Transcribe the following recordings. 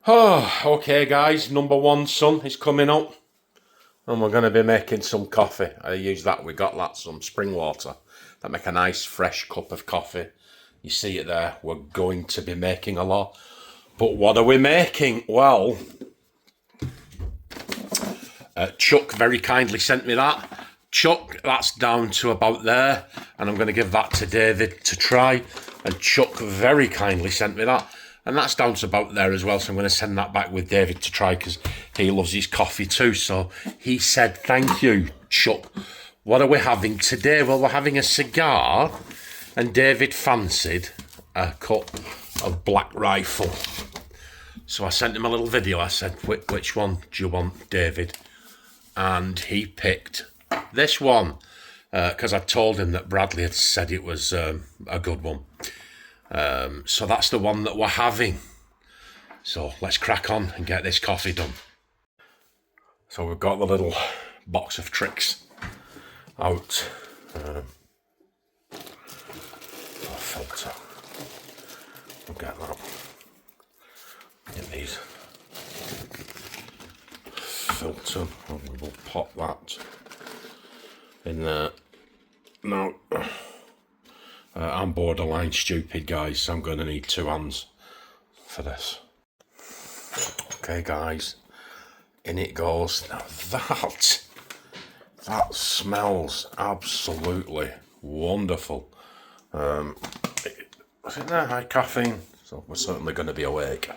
Oh, okay guys, number one sun is coming up and we're going to be making some coffee. I use that, we got that, some spring water. That make a nice fresh cup of coffee. You see it there, we're going to be making a lot. But what are we making? Well, Chuck very kindly sent me that. Chuck, that's down to about there, and I'm going to give that to David to try. And Chuck very kindly sent me that. And that's down to about there as well, so I'm going to send that back with David to try because he loves his coffee too. So he said, thank you, Chuck. What are we having today? Well, we're having a cigar, and David fancied a cup of Black Rifle. So I sent him a little video. I said, which one do you want, David? And he picked this one because I told him that Bradley had said it was a good one. So that's the one that we're having. So let's crack on and get this coffee done. So we've got the little box of tricks out. Filter. We'll get that. Get these. Filter. And we'll pop that in there. Now, I'm borderline stupid, guys, so I'm going to need two hands for this. Okay, guys, in it goes. Now that smells absolutely wonderful. Is it there? High caffeine, so we're certainly going to be awake.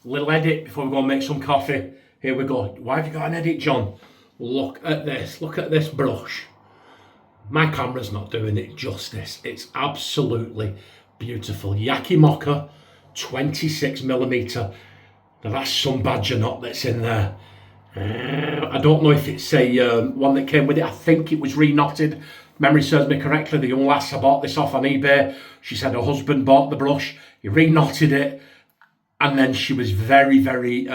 Little edit before we go and make some coffee. Here we go. Why have you got an edit, John? Look at this. Look at this brush. My camera's not doing it justice. It's absolutely beautiful. Yakimoka 26mm. Now that's some badger knot that's in there. I don't know if it's a one that came with it. I think it was re-knotted. Memory serves me correctly. The young lass I bought this off on eBay. She said her husband bought the brush. He re-knotted it. And then she was very, very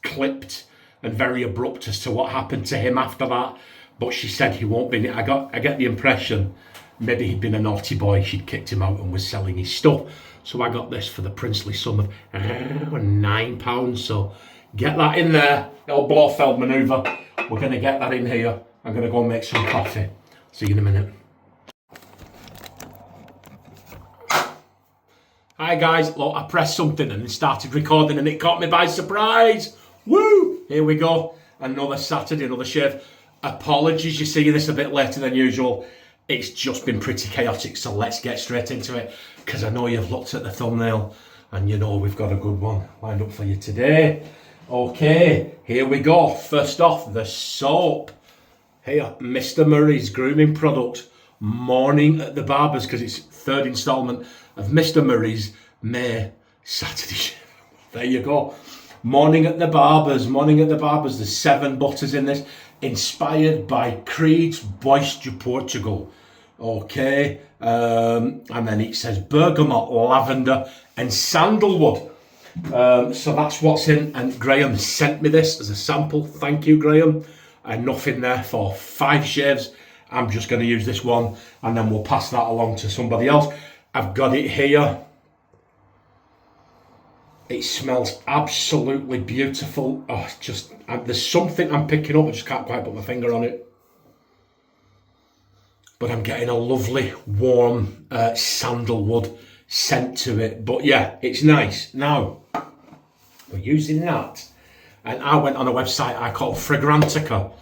clipped and very abrupt as to what happened to him after that. But she said he won't be. I get the impression maybe he'd been a naughty boy. She'd kicked him out and was selling his stuff. So I got this for the princely sum of £9. So get that in there. Little Blofeld manoeuvre. We're going to get that in here. I'm going to go and make some coffee. See you in a minute. Hi guys, look, I pressed something and started recording and it caught me by surprise. Woo! Here we go. Another Saturday, another shave. Apologies, you see this a bit later than usual. It's just been pretty chaotic, so let's get straight into it. Because I know you've looked at the thumbnail and you know we've got a good one lined up for you today. Okay, here we go. First off, the soap. Here, Mr. Murray's grooming product. Morning at the Barbers, because it's third instalment of Mr. Murray's May Saturday. There you go. Morning at the Barbers. Morning at the Barbers. There's 7 butters in this. Inspired by Creed's Boister Portugal. Okay. And then it says bergamot, lavender and sandalwood. So that's what's in. And Graham sent me this as a sample. Thank you, Graham. Enough in there for 5 shaves. I'm just going to use this one and then we'll pass that along to somebody else. I've got it here. It smells absolutely beautiful. Oh, there's something I'm picking up. I just can't quite put my finger on it. But I'm getting a lovely warm sandalwood scent to it. But yeah, it's nice. Now, we're using that. And I went on a website I call Fragrantica.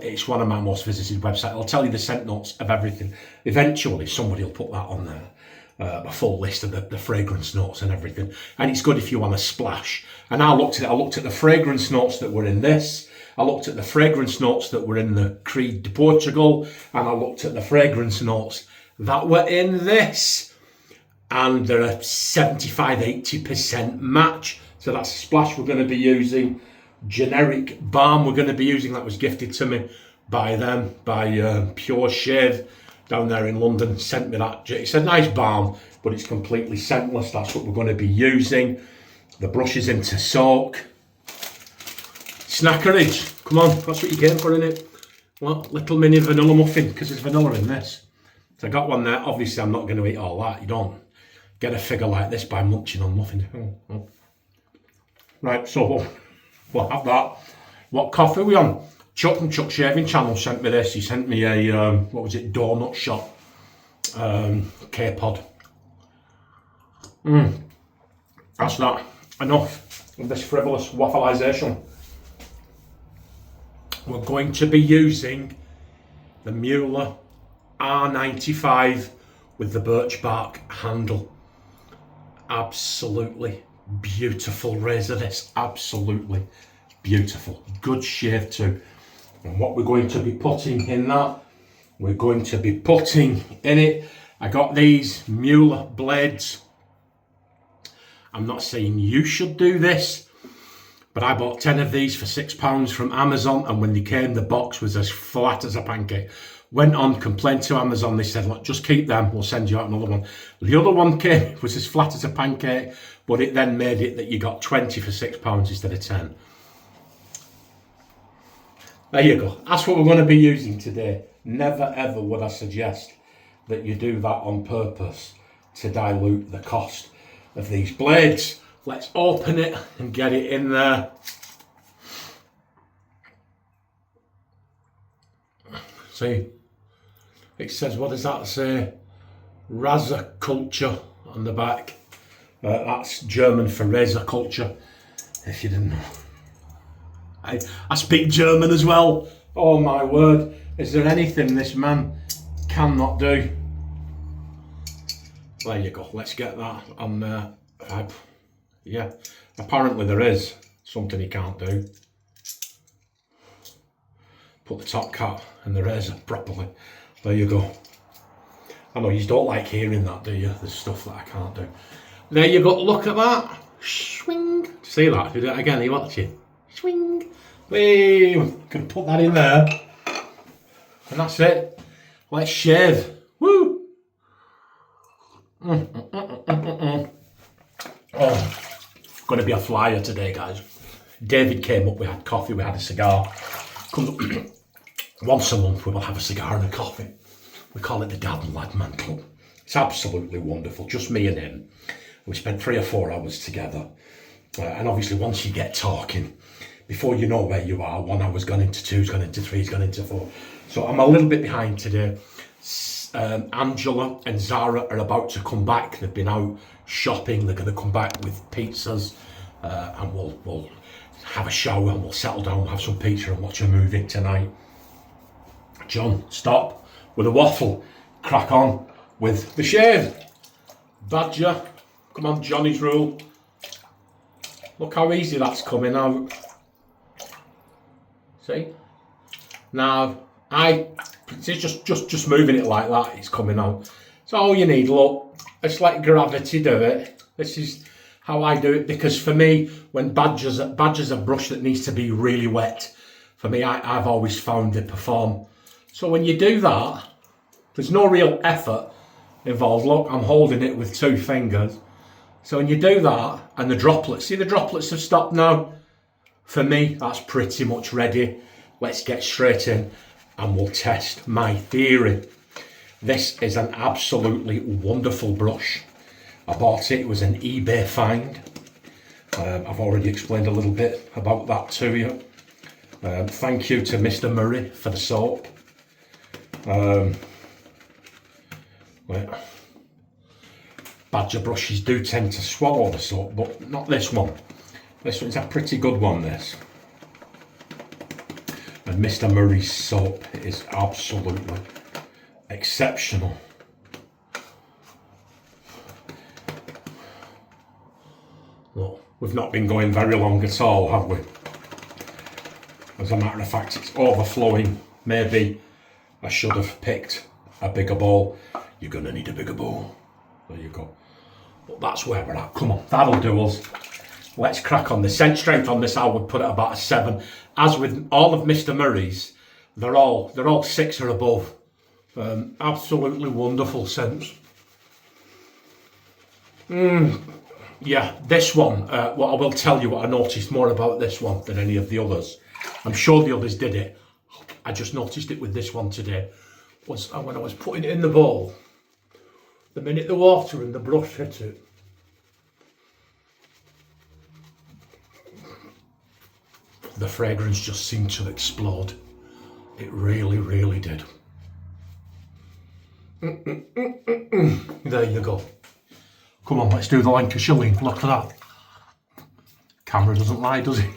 It's one of my most visited websites. I'll tell you the scent notes of everything. Eventually, somebody will put that on there. A full list of the fragrance notes and everything. And it's good if you want a splash. And I looked at it. I looked at the fragrance notes that were in this. I looked at the fragrance notes that were in the Creed de Portugal. And I looked at the fragrance notes that were in this. And they're a 75-80% match. So that's a splash we're going to be using. Generic balm we're going to be using, that was gifted to me by them, by Pure Shave down there in London. Sent me that. It's a nice balm, but it's completely scentless. That's what we're going to be using. The brush is in to soak. Snackerage, come on, that's what you came for, innit? Well, little mini vanilla muffin, because there's vanilla in this. So I got one there. Obviously, I'm not going to eat all that. You don't get a figure like this by munching on muffins. Right, so we'll have that. What coffee are we on? Chuck from Chuck Shaving Channel sent me this. He sent me a, what was it, donut shop K-pod. That's that. Enough of this frivolous waffleisation. We're going to be using the Mueller R95 with the birch bark handle. Absolutely beautiful razor this. Absolutely beautiful. Good shave too. And what we're going to be putting in that, we're going to be putting in it, I got these Mueller blades. I'm not saying you should do this, but I bought 10 of these for £6 from Amazon, and when they came, the box was as flat as a pancake. Went on, complained to Amazon, they said, look, just keep them, we'll send you out another one. The other one came, it was as flat as a pancake, but it then made it that you got 20 for £6 instead of 10. There you go. That's what we're going to be using today. Never ever would I suggest that you do that on purpose to dilute the cost of these blades. Let's open it and get it in there. See, it says, what does that say? Razor culture on the back. That's German for razor culture, if you didn't know. I speak German as well. Oh my word. Is there anything this man cannot do? There you go. Let's get that on there. Yeah, apparently there is something he can't do. Put the top cap and the razor properly. There you go. I know you don't like hearing that, do you? There's stuff that I can't do. There you go. Look at that. Swing. See that? Do it again. Are you watching? Swing. Wee. Gonna put that in there. And that's it. Let's shave. Woo. Oh, going to be a flyer today, guys. David came up, we had coffee, we had a cigar. Comes up once a month, we will have a cigar and a coffee. We call it the Dad and Lad Man Club. It's absolutely wonderful, just me and him. We spent 3 or 4 hours together. And obviously once you get talking, before you know where you are, 1 hour's gone into 2's gone into 3's gone into 4. So I'm a little bit behind today. Angela and Zara are about to come back. They've been out shopping. They're going to come back with pizzas, and we'll have a shower and we'll settle down, we'll have some pizza and watch a movie tonight. John, stop with the waffle. Crack on with the shave. Badger, come on, Johnny's rule. Look how easy that's coming out. See? Now, it's just moving it like that, it's coming out. So all you need, look, it's like gravity do it. This is how I do it, because for me, when badger's a brush that needs to be really wet, for me, I've always found they perform. So when you do that, there's no real effort involved. Look, I'm holding it with 2 fingers. So when you do that, and the droplets, see the droplets have stopped now? For me, that's pretty much ready. Let's get straight in and we'll test my theory. This is an absolutely wonderful brush. I bought it, it was an eBay find. I've already explained a little bit about that to you. Thank you to Mr. Murray for the soap. Badger brushes do tend to swallow the soap, but not this one. This one's a pretty good one, this. And Mr. Murray's soap is absolutely exceptional. Look, we've not been going very long at all, have we? As a matter of fact, it's overflowing. Maybe I should have picked a bigger bowl. You're going to need a bigger bowl. There you go. But that's where we're at. Come on, that'll do us. Let's crack on. The scent strength on this, I would put it about a 7. As with all of Mr. Murray's, they're all 6 or above. Absolutely wonderful scents. Yeah, this one, what I will tell you what I noticed more about this one than any of the others. I'm sure the others did it. I just noticed it with this one today, was when I was putting it in the bowl, the minute the water and the brush hit it, the fragrance just seemed to explode. It really, really did. There you go. Come on, let's do the Lancashire link. Look at that. Camera doesn't lie, does it?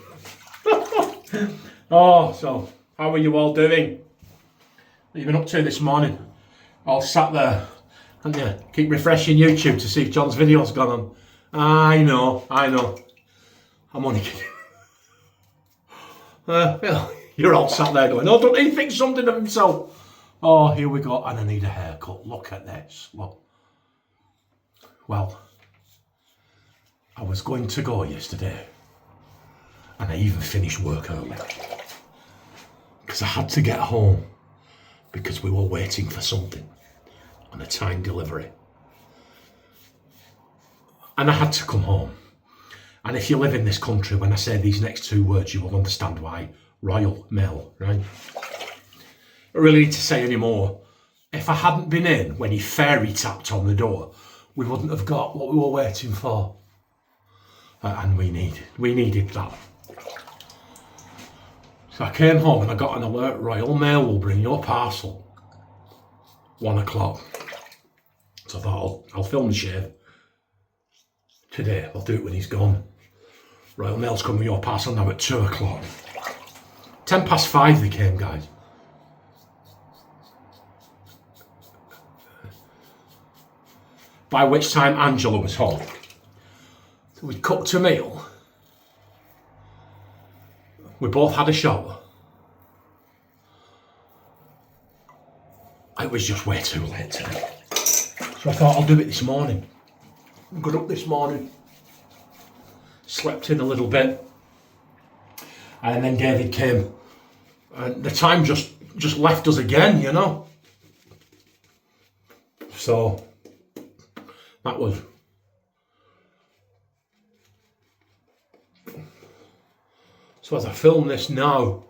Oh, so how are you all doing? What have you been up to this morning? All sat there, and you keep refreshing YouTube to see if John's video's gone on. I know. I'm only kidding. Well, you're all sat there going, oh, don't he think something of himself? Oh, here we go, and I need a haircut. Look at this. Look. Well, I was going to go yesterday, and I even finished work early because I had to get home because we were waiting for something on a time delivery, and I had to come home. And if you live in this country, when I say these next two words, you will understand why. Royal Mail, right? I don't really need to say any more. If I hadn't been in when he fairy tapped on the door, we wouldn't have got what we were waiting for. And we needed that. So I came home and I got an alert, Royal Mail will bring your parcel 1 o'clock. So I thought, I'll film the shave today. I'll do it when he's gone. Royal Mail's coming with your parcel now at 2 o'clock. 5:10 they came, guys. By which time Angela was home. So we cooked a meal. We both had a shower. It was just way too late today. So I thought I'll do it this morning. Got up this morning, slept in a little bit, and then David came, and the time just left us again, you know. So that was. So as I film this now,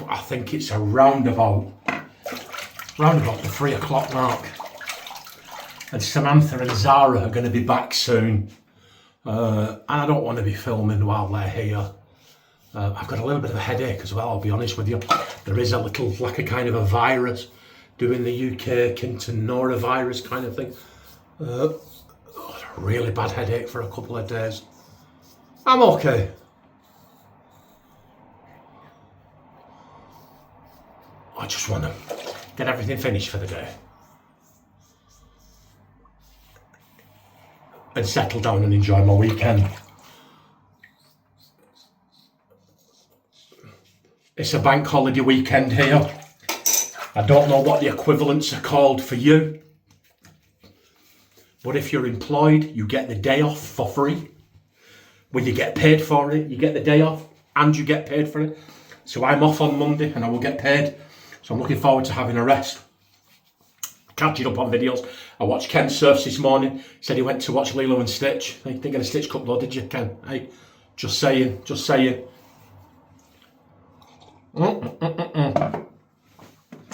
I think it's around about the 3 o'clock mark. And Samantha and Zara are going to be back soon. And I don't want to be filming while they're here. I've got a little bit of a headache as well, I'll be honest with you. There is a little, like a kind of a virus doing the UK, akin to norovirus kind of thing. A really bad headache for a couple of days. I'm okay. I just want to get everything finished for the day. And settle down and enjoy my weekend. It's a bank holiday weekend here. I don't know what the equivalents are called for you. But if you're employed, you get the day off for free. When you get paid for it, you get the day off and you get paid for it. So I'm off on Monday and I will get paid. So I'm looking forward to having a rest. Catching up on videos. I watched Ken Surfs this morning. He said he went to watch Lilo and Stitch. You didn't get a Stitch Cup though, did you, Ken? Hey, just saying.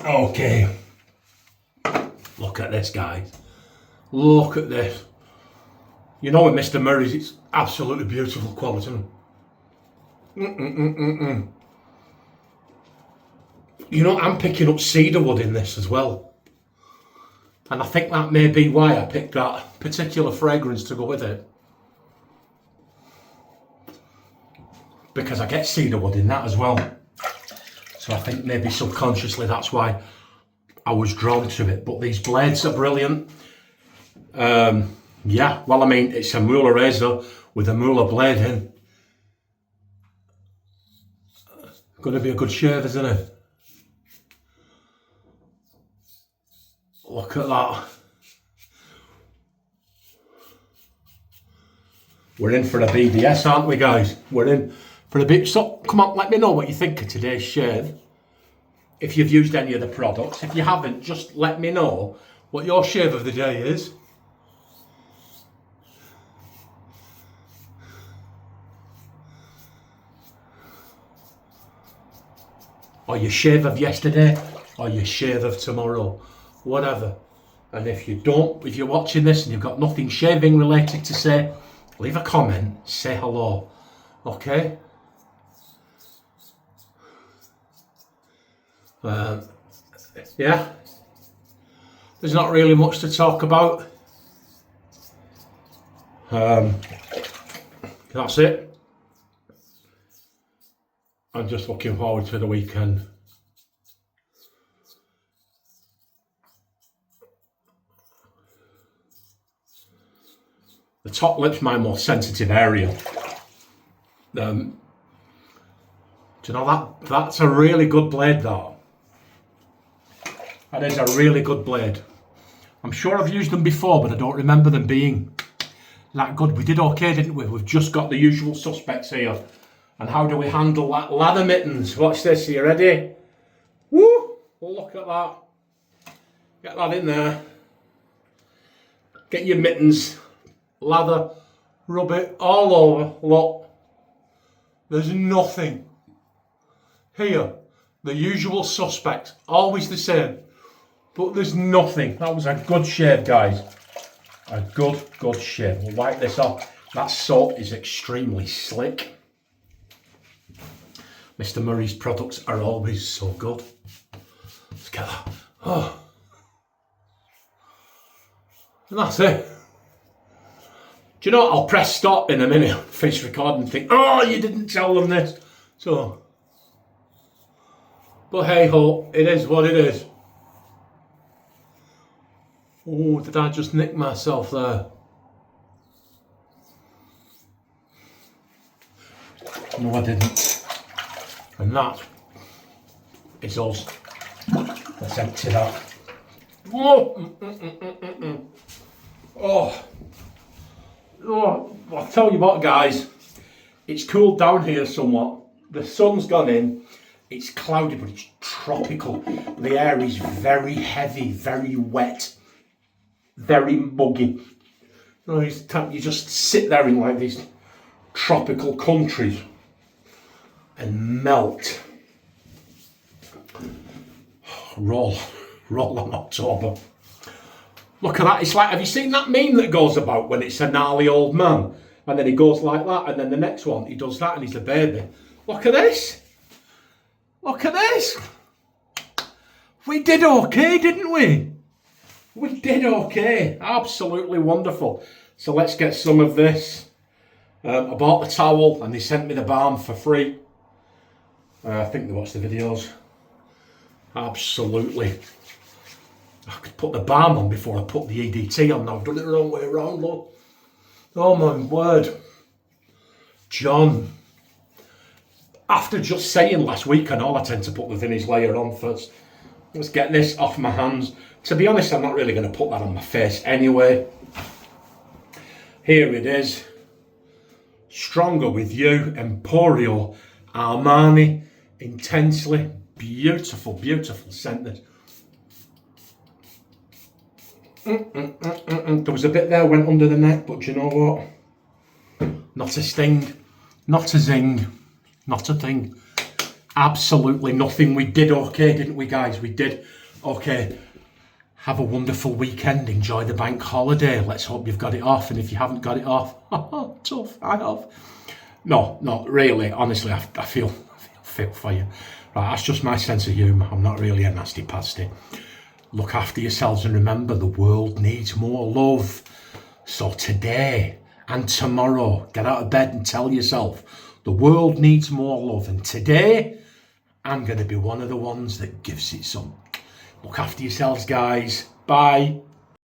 Okay. Look at this, guys. Look at this. You know with Mr. Murray's, it's absolutely beautiful quality. You know, I'm picking up cedar wood in this as well. And I think that may be why I picked that particular fragrance to go with it. Because I get cedar wood in that as well. So I think maybe subconsciously that's why I was drawn to it. But these blades are brilliant. Yeah, well, I mean, it's a Mueller razor with a Mueller blade in. Going to be a good shave, isn't it? Look at that. We're in for a BDS, aren't we, guys? We're in for a bit. So, come on, let me know what you think of today's shave. If you've used any of the products. If you haven't, just let me know what your shave of the day is. or your shave of yesterday, or your shave of tomorrow, whatever. And if you're watching this and you've got nothing shaving related to say, leave a comment, say hello, okay? Yeah, there's not really much to talk about. That's it. I'm just looking forward to the weekend. The top lip's my most sensitive area. Do you know that's a really good blade though. That is a really good blade. I'm sure I've used them before, but I don't remember them being that good. We did okay, didn't we? We've just got the usual suspects here. And how do we handle that? Lather mittens. Watch this. Are you ready? Woo! Look at that. Get that in there. Get your mittens. Lather. Rub it all over. Look. There's nothing. Here. The usual suspects. Always the same. But there's nothing. That was a good shave, guys. A good shave. We'll wipe this off. That soap is extremely slick. Mr. Murray's products are always so good. Let's get that. Oh. And that's it. Do you know what? I'll press stop in a minute, finish recording and think, oh, you didn't tell them this. So, but hey ho, it is what it is. Oh, did I just nick myself there? No, I didn't. And that is us. Let's empty that. Oh, oh, I'll tell you what, guys. It's cooled down here somewhat. The sun's gone in. It's cloudy, but it's tropical. The air is very heavy, very wet, very muggy. You just sit there in like these tropical countries and melt. Roll on October. Look at that. It's like, have you seen that meme that goes about when it's a gnarly old man and then he goes like that and then the next one he does that and he's a baby? Look at this. Look at this. We did okay, didn't we? We did okay. Absolutely wonderful. So let's get some of this. I bought the towel and they sent me the balm for free. I think they watched the videos. Absolutely. I could put the balm on before I put the EDT on. Now I've done it the wrong way around, look. Oh my word. John. After just saying last week and all, I tend to put the finish layer on first. Let's get this off my hands. To be honest, I'm not really going to put that on my face anyway. Here it is. Stronger with You, Emporio, Armani, Intensely. Beautiful, beautiful scent this. There was a bit there went under the neck, but do you know what? Not a sting, not a zing, not a thing. Absolutely nothing. We did okay, didn't we, guys? We did okay. Have a wonderful weekend. Enjoy the bank holiday. Let's hope you've got it off. And if you haven't got it off, tough, I have. No, not really. Honestly, I feel for you. Right, that's just my sense of humour. I'm not really a nasty pasty. Look after yourselves and remember the world needs more love. So today and tomorrow, get out of bed and tell yourself the world needs more love. And today, I'm going to be one of the ones that gives it some. Look after yourselves, guys. Bye.